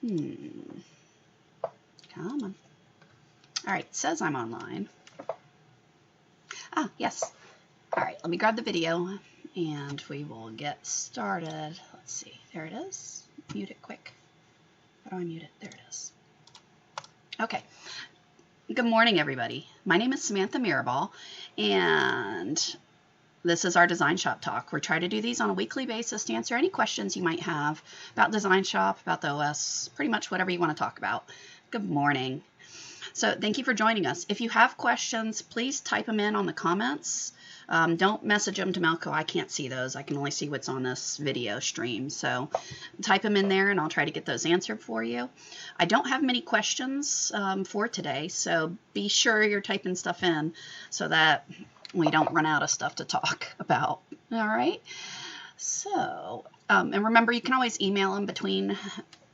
Come on. All right, it says I'm online. Ah, yes. All right, let me grab the video and we will get started. Let's see, there it is. Mute it quick. How do I mute it? There it is. Okay. Good morning, everybody. My name is Samantha Mirabal, and this is our Design Shop Talk. We're trying to do these on a weekly basis to answer any questions you might have about Design Shop, about the OS, pretty much whatever you want to talk about. Good morning. So thank you for joining us. If you have questions, please type them in on the comments. Don't message them to Melco. I can't see those. I can only see what's on this video stream. So type them in there and I'll try to get those answered for you. I don't have many questions for today, so be sure you're typing stuff in so that we don't run out of stuff to talk about. All right. So, and remember, you can always email them between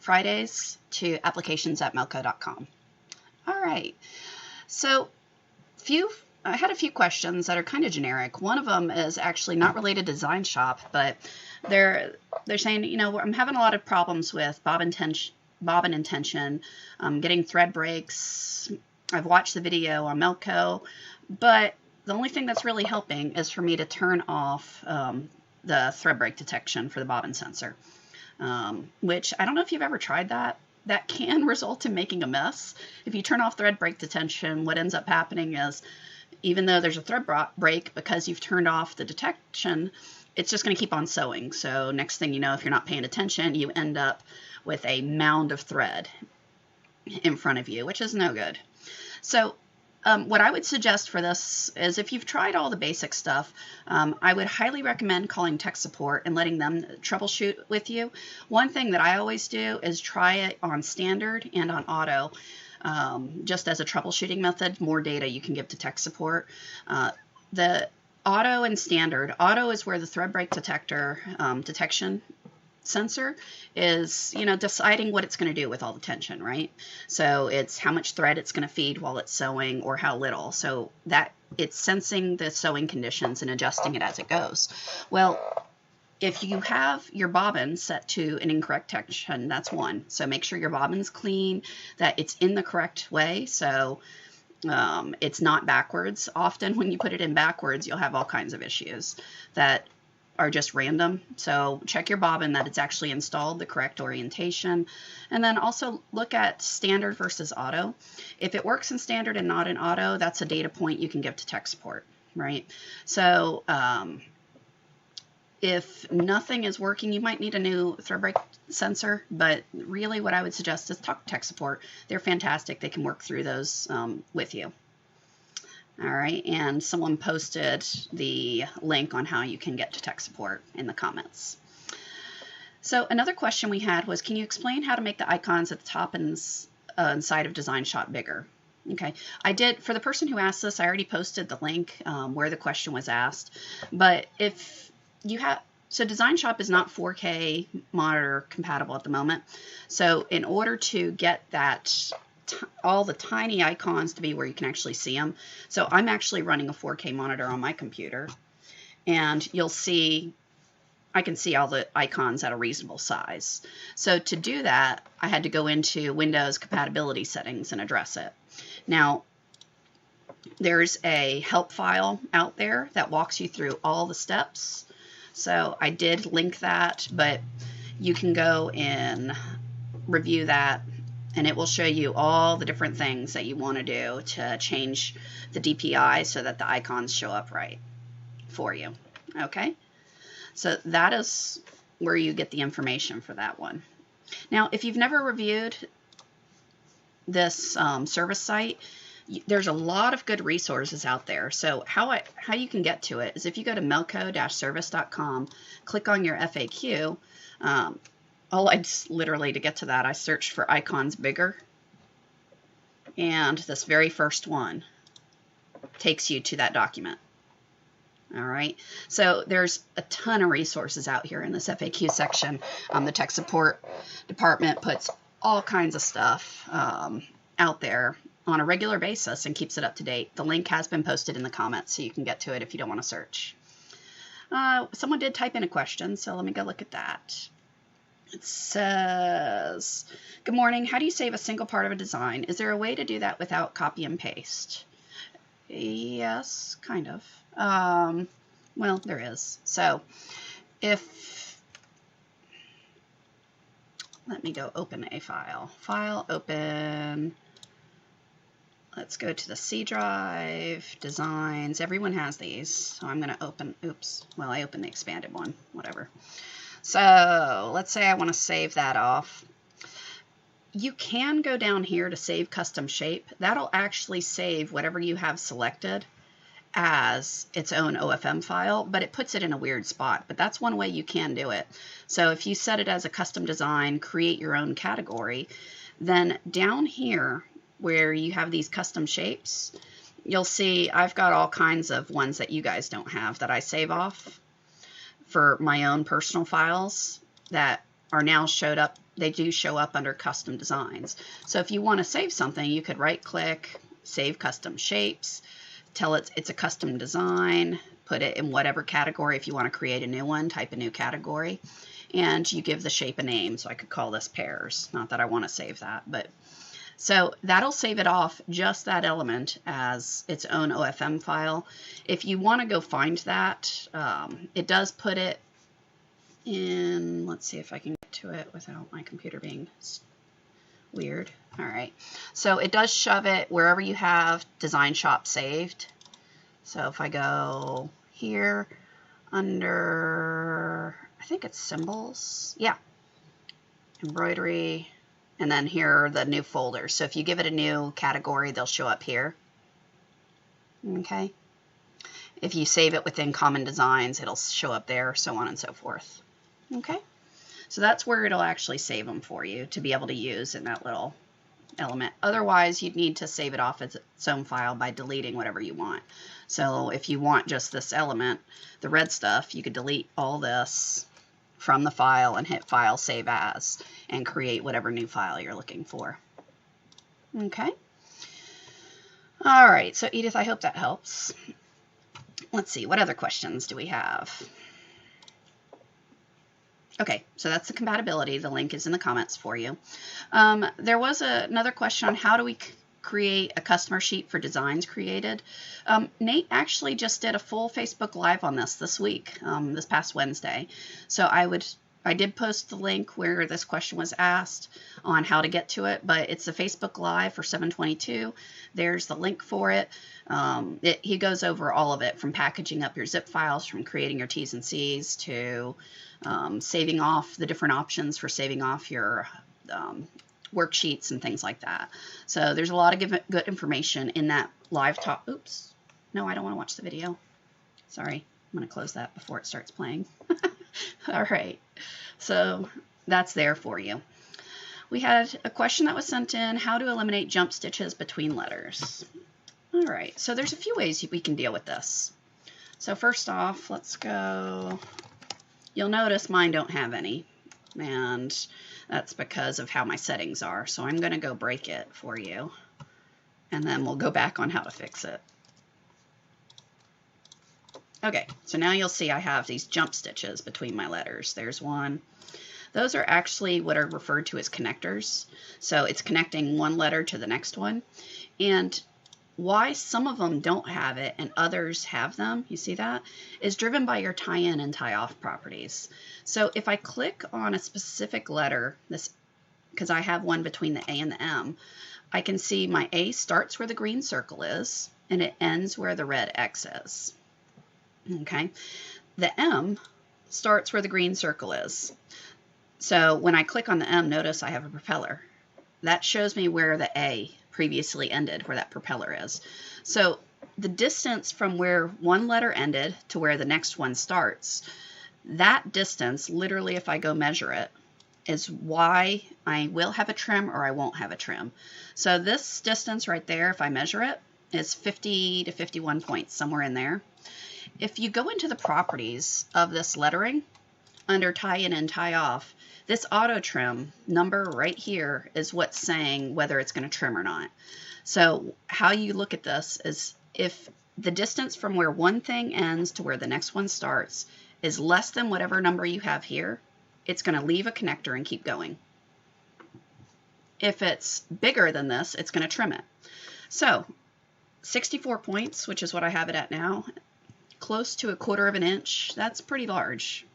Fridays to applications@melco.com. All right. So I had a few questions that are kind of generic. One of them is actually not related to Design Shop, but they're saying, you know, I'm having a lot of problems with bobbin tension, getting thread breaks. I've watched the video on Melco, but the only thing that's really helping is for me to turn off the thread break detection for the bobbin sensor, which I don't know if you've ever tried that. That can result in making a mess. If you turn off thread break detection, what ends up happening is, even though there's a thread break, because you've turned off the detection, it's just going to keep on sewing. So next thing you know, if you're not paying attention, you end up with a mound of thread in front of you, which is no good. So what I would suggest for this is, if you've tried all the basic stuff, I would highly recommend calling tech support and letting them troubleshoot with you. One thing that I always do is try it on standard and on auto, just as a troubleshooting method. More data you can give to tech support. The auto and standard. Auto is where the thread break detector detection sensor is, you know, deciding what it's going to do with all the tension, right? So it's how much thread it's going to feed while it's sewing or how little. So that it's sensing the sewing conditions and adjusting it as it goes. Well, if you have your bobbin set to an incorrect tension, that's one. So make sure your bobbin's clean, that it's in the correct way. So it's not backwards. Often when you put it in backwards, you'll have all kinds of issues that are just random. So check your bobbin that it's actually installed the correct orientation. And then also look at standard versus auto. If it works in standard and not in auto, that's a data point you can give to tech support, right? So if nothing is working, you might need a new thread break sensor, but really what I would suggest is talk to tech support. They're fantastic. They can work through those with you. All right, and someone posted the link on how you can get to tech support in the comments. So another question we had was, can you explain how to make the icons at the top and side of Design Shop bigger? Okay, I did. For the person who asked this, I already posted the link where the question was asked. But if you have, so Design Shop is not 4K monitor compatible at the moment. So in order to get that all the tiny icons to be where you can actually see them. So I'm actually running a 4K monitor on my computer, and you'll see, I can see all the icons at a reasonable size. So to do that, I had to go into Windows compatibility settings and address it. Now, there's a help file out there that walks you through all the steps. So I did link that, but you can go and review that, and it will show you all the different things that you want to do to change the DPI so that the icons show up right for you. Okay, so that is where you get the information for that one. Now, if you've never reviewed this service site, there's a lot of good resources out there. So how you can get to it is if you go to melco-service.com, click on your FAQ. Literally to get to that, I searched for icons bigger, and this very first one takes you to that document. All right, so there's a ton of resources out here in this FAQ section. The tech support department puts all kinds of stuff out there on a regular basis and keeps it up to date. The link has been posted in the comments, so you can get to it if you don't want to search. Someone did type in a question, so let me go look at that. It says, good morning. How do you save a single part of a design? Is there a way to do that without copy and paste? Yes, kind of. Well, there is. So if, let me go open a file. File, open. Let's go to the C drive, designs. Everyone has these. So I'm going to open, oops. Well, I opened the expanded one, whatever. So let's say I want to save that off. You can go down here to save custom shape. That'll actually save whatever you have selected as its own OFM file, but it puts it in a weird spot. But that's one way you can do it. So if you set it as a custom design, create your own category, then down here where you have these custom shapes, you'll see I've got all kinds of ones that you guys don't have that I save off for my own personal files that are now showed up. They do show up under custom designs. So if you want to save something, you could right click, save custom shapes, tell it it's a custom design, put it in whatever category. If you want to create a new one, type a new category, and you give the shape a name. So I could call this pears. Not that I want to save that, but so that'll save it off, just that element, as its own OFM file. If you want to go find that, it does put it in, let's see if I can get to it without my computer being weird. All right, so it does shove it wherever you have DesignShop saved. So if I go here under, I think it's symbols, yeah, embroidery, and then here are the new folders. So if you give it a new category, they'll show up here. Okay. If you save it within common designs, it'll show up there, so on and so forth. Okay. So that's where it'll actually save them for you to be able to use in that little element. Otherwise, you'd need to save it off as its own file by deleting whatever you want. So if you want just this element, the red stuff, you could delete all this from the file and hit File, Save As, and create whatever new file you're looking for. Okay. All right, so Edith, I hope that helps. Let's see, what other questions do we have? Okay, so that's the compatibility. The link is in the comments for you. There was another question on how do we create a customer sheet for designs created. Nate actually just did a full Facebook Live on this week, this past Wednesday. So I did post the link where this question was asked on how to get to it, but it's a Facebook Live for 7/22. There's the link for it. He goes over all of it, from packaging up your zip files, from creating your T's and C's, to saving off the different options for saving off your worksheets and things like that. So there's a lot of good information in that live talk. Oops. No, I don't want to watch the video. Sorry. I'm going to close that before it starts playing. All right. So that's there for you. We had a question that was sent in, how to eliminate jump stitches between letters. All right. So there's a few ways we can deal with this. So first off, let's go. You'll notice mine don't have any, and that's because of how my settings are. So I'm going to go break it for you, and then we'll go back on how to fix it. Okay, so now you'll see I have these jump stitches between my letters. There's one. Those are actually what are referred to as connectors. So it's connecting one letter to the next one. And why some of them don't have it and others have them, you see that, is driven by your tie-in and tie-off properties. So if I click on a specific letter, this, because I have one between the A and the M, I can see my A starts where the green circle is, and it ends where the red X is. Okay, the M starts where the green circle is. So when I click on the M, notice I have a propeller. That shows me where the A previously ended, where that propeller is. So the distance from where one letter ended to where the next one starts, that distance, literally if I go measure it, is why I will have a trim or I won't have a trim. So this distance right there, if I measure it, is 50 to 51 points, somewhere in there. If you go into the properties of this lettering, under tie-in and tie-off, this auto trim number right here is what's saying whether it's going to trim or not. So how you look at this is if the distance from where one thing ends to where the next one starts is less than whatever number you have here, it's going to leave a connector and keep going. If it's bigger than this, it's going to trim it. So 64 points, which is what I have it at now, close to 1/4 of an inch. That's pretty large.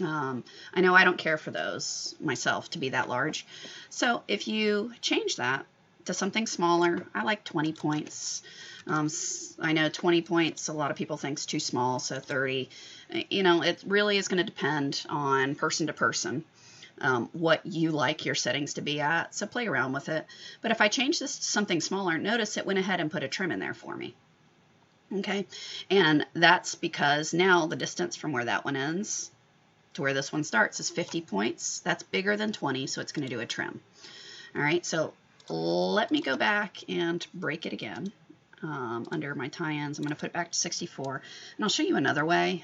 I know I don't care for those myself to be that large. So if you change that to something smaller, I like 20 points. I know 20 points, a lot of people think is too small, so 30. You know, it really is going to depend on person to person, what you like your settings to be at, so play around with it. But if I change this to something smaller, notice it went ahead and put a trim in there for me. Okay, and that's because now the distance from where that one ends to where this one starts is 50 points. That's bigger than 20, so it's going to do a trim. All right, so let me go back and break it again. Under my tie-ins, I'm going to put it back to 64, and I'll show you another way.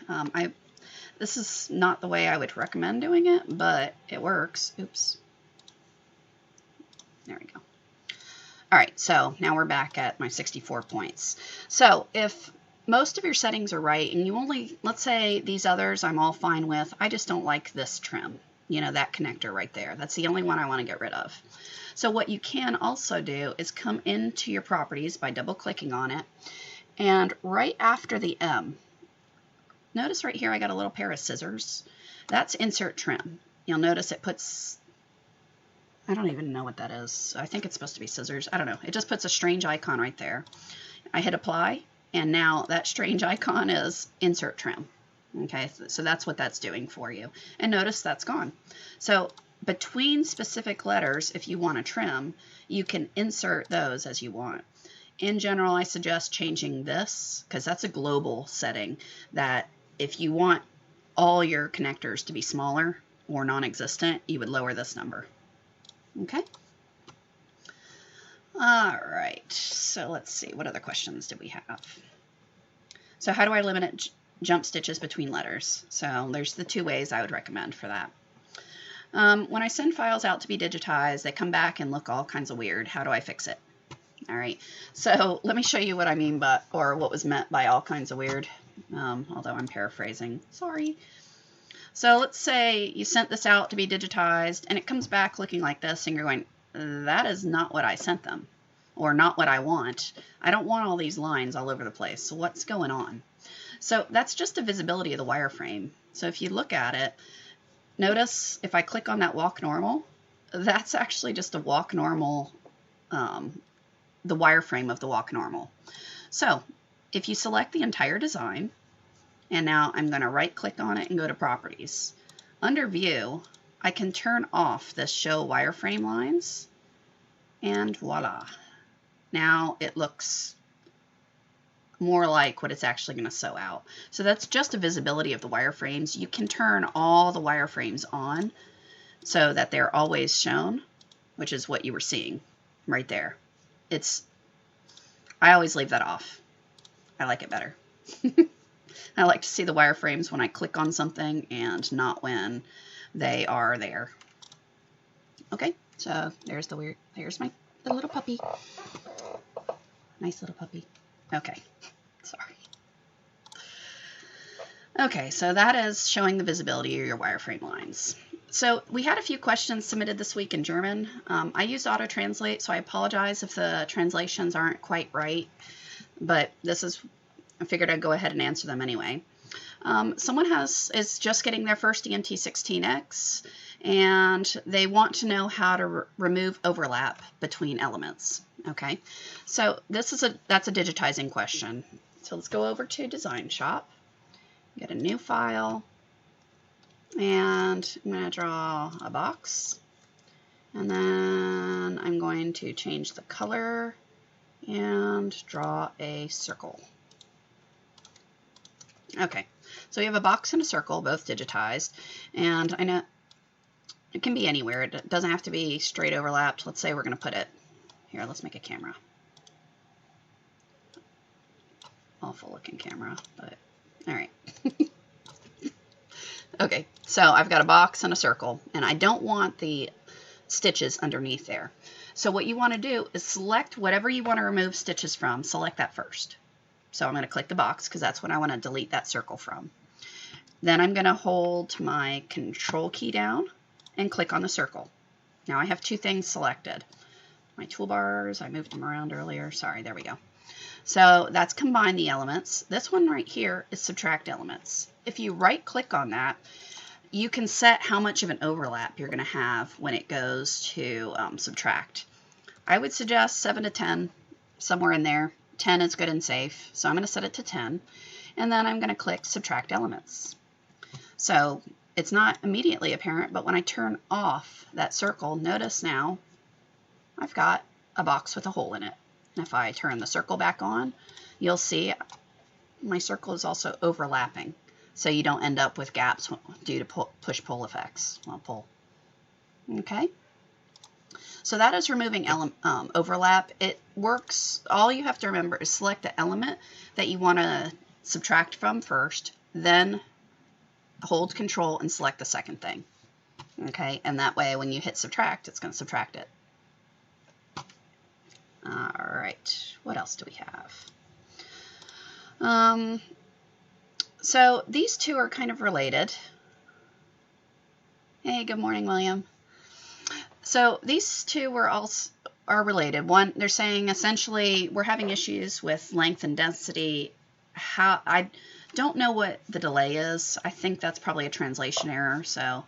This is not the way I would recommend doing it, but it works. Oops. There we go. All right, so now we're back at my 64 points. So if most of your settings are right, and you only, let's say these others I'm all fine with, I just don't like this trim, you know, that connector right there. That's the only one I want to get rid of. So what you can also do is come into your properties by double clicking on it, and right after the M, notice right here I got a little pair of scissors. That's insert trim. You'll notice it puts, I don't even know what that is. I think it's supposed to be scissors. I don't know. It just puts a strange icon right there. I hit apply, and now that strange icon is insert trim. Okay, so that's what that's doing for you. And notice that's gone. So between specific letters, if you want to trim, you can insert those as you want. In general, I suggest changing this, because that's a global setting, that if you want all your connectors to be smaller or non-existent, you would lower this number. Okay. All right, so let's see, what other questions do we have? So how do I limit jump stitches between letters? So there's the two ways I would recommend for that. When I send files out to be digitized, they come back and look all kinds of weird. How do I fix it? All right, so let me show you what I mean by, or what was meant by all kinds of weird, although I'm paraphrasing, sorry. So let's say you sent this out to be digitized, and it comes back looking like this, and you're going, that is not what I sent them, or not what I want. I don't want all these lines all over the place, so what's going on? So that's just the visibility of the wireframe. So if you look at it, notice if I click on that walk normal, that's actually just a walk normal, the wireframe of the walk normal. So if you select the entire design, and now I'm going to right click on it and go to properties. Under view, I can turn off this show wireframe lines, and voila. Now it looks more like what it's actually going to sew out. So that's just a visibility of the wireframes. You can turn all the wireframes on so that they're always shown, which is what you were seeing right there. I always leave that off. I like it better. I like to see the wireframes when I click on something and not when they are there. Okay, so there's the the little puppy. Nice little puppy. Okay, sorry. Okay, so that is showing the visibility of your wireframe lines. So we had a few questions submitted this week in German. I used auto translate, so I apologize if the translations aren't quite right, but I figured I'd go ahead and answer them anyway. Someone is just getting their first ENT16X, and they want to know how to remove overlap between elements. Okay, so that's a digitizing question. So let's go over to DesignShop, get a new file, and I'm going to draw a box, and then I'm going to change the color and draw a circle. Okay, so we have a box and a circle, both digitized, and I know it can be anywhere. It doesn't have to be straight overlapped. Let's say we're going to put it here. Let's make a camera. Awful looking camera, but all right. Okay, so I've got a box and a circle, and I don't want the stitches underneath there. So what you want to do is select whatever you want to remove stitches from. Select that first. So I'm going to click the box because that's what I want to delete that circle from. Then I'm going to hold my control key down and click on the circle. Now I have two things selected. My toolbars, I moved them around earlier. Sorry, there we go. So that's combine the elements. This one right here is subtract elements. If you right click on that, you can set how much of an overlap you're going to have when it goes to subtract. I would suggest 7 to 10, somewhere in there. 10 is good and safe, so I'm going to set it to 10. And then I'm going to click subtract elements. So it's not immediately apparent, but when I turn off that circle, notice now I've got a box with a hole in it. And if I turn the circle back on, you'll see my circle is also overlapping. So you don't end up with gaps due to push-pull effects. Well, pull. Okay. So that is removing overlap. It works. All you have to remember is select the element that you want to subtract from first, then hold control and select the second thing. Okay, and that way when you hit subtract, it's going to subtract it. All right, what else do we have? So these two are kind of related. Hey, good morning, William. So these two are related. One, they're saying essentially we're having issues with length and density. I don't know what the delay is. I think that's probably a translation error. So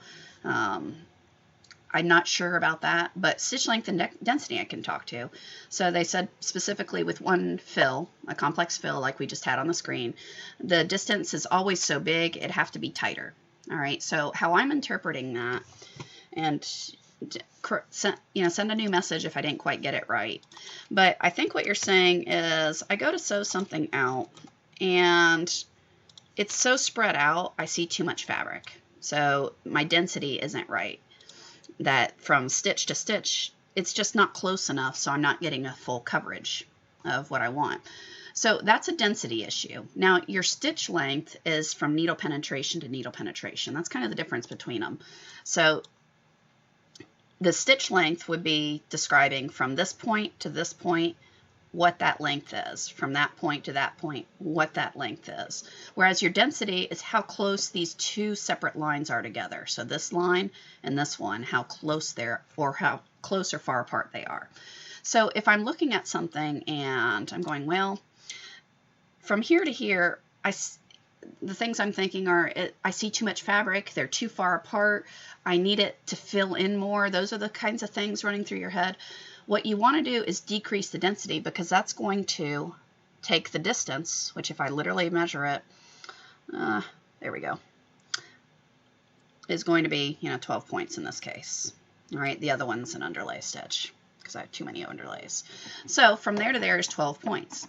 I'm not sure about that, but stitch length and density I can talk to. So they said specifically with one fill, a complex fill like we just had on the screen, the distance is always so big, it'd have to be tighter. All right, so how I'm interpreting that, and send a new message if I didn't quite get it right. But I think what you're saying is I go to sew something out and it's so spread out, I see too much fabric. So my density isn't right. That from stitch to stitch, it's just not close enough, so I'm not getting a full coverage of what I want. So that's a density issue. Now your stitch length is from needle penetration to needle penetration. That's kind of the difference between them. So the stitch length would be describing from this point to this point what that length is, from that point to that point what that length is. Whereas your density is how close these two separate lines are together. So this line and this one, how close they're, or how close or far apart they are. So if I'm looking at something and I'm going, well, from here to here, the things I'm thinking are, I see too much fabric, they're too far apart, I need it to fill in more. Those are the kinds of things running through your head. What you want to do is decrease the density, because that's going to take the distance, which if I literally measure it, there we go, is going to be 12 points in this case. All right, the other one's an underlay stitch because I have too many underlays. So from there to there is 12 points.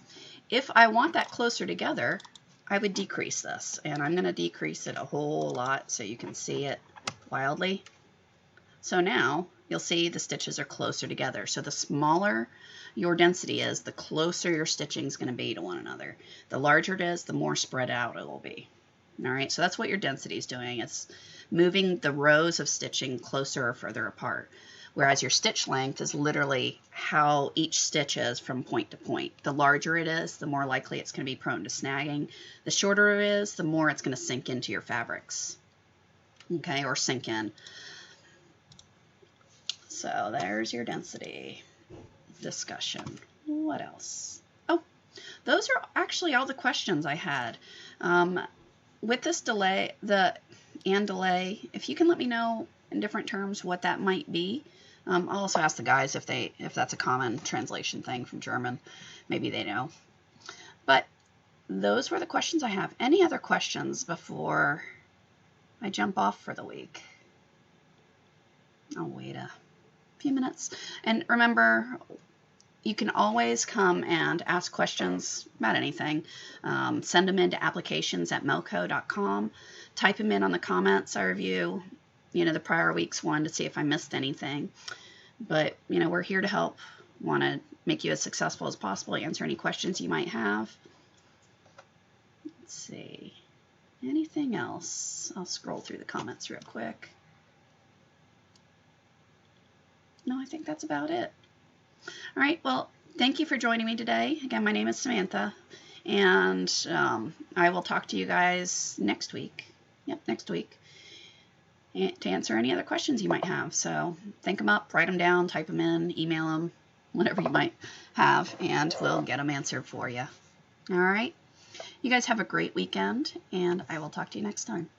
If I want that closer together, I would decrease this, and I'm going to decrease it a whole lot so you can see it wildly. So now you'll see the stitches are closer together. So the smaller your density is, the closer your stitching is going to be to one another. The larger it is, the more spread out it will be. All right, so that's what your density is doing. It's moving the rows of stitching closer or further apart. Whereas your stitch length is literally how each stitch is from point to point. The larger it is, the more likely it's going to be prone to snagging. The shorter it is, the more it's going to sink into your fabrics. Okay, or sink in. So there's your density discussion. What else? Oh, those are actually all the questions I had. With this delay, delay, if you can let me know in different terms what that might be. I'll also ask the guys if that's a common translation thing from German. Maybe they know. But those were the questions I have. Any other questions before I jump off for the week? I'll wait a few minutes. And remember, you can always come and ask questions about anything. Send them into applications@melco.com. Type them in on the comments. I review, the prior week's one to see if I missed anything. But, we're here to help. Want to make you as successful as possible, answer any questions you might have. Let's see. Anything else? I'll scroll through the comments real quick. No, I think that's about it. All right, well, thank you for joining me today. Again, my name is Samantha, and I will talk to you guys next week. Yep, next week, and to answer any other questions you might have. So think them up, write them down, type them in, email them, whatever you might have, and we'll get them answered for you. All right. You guys have a great weekend, and I will talk to you next time.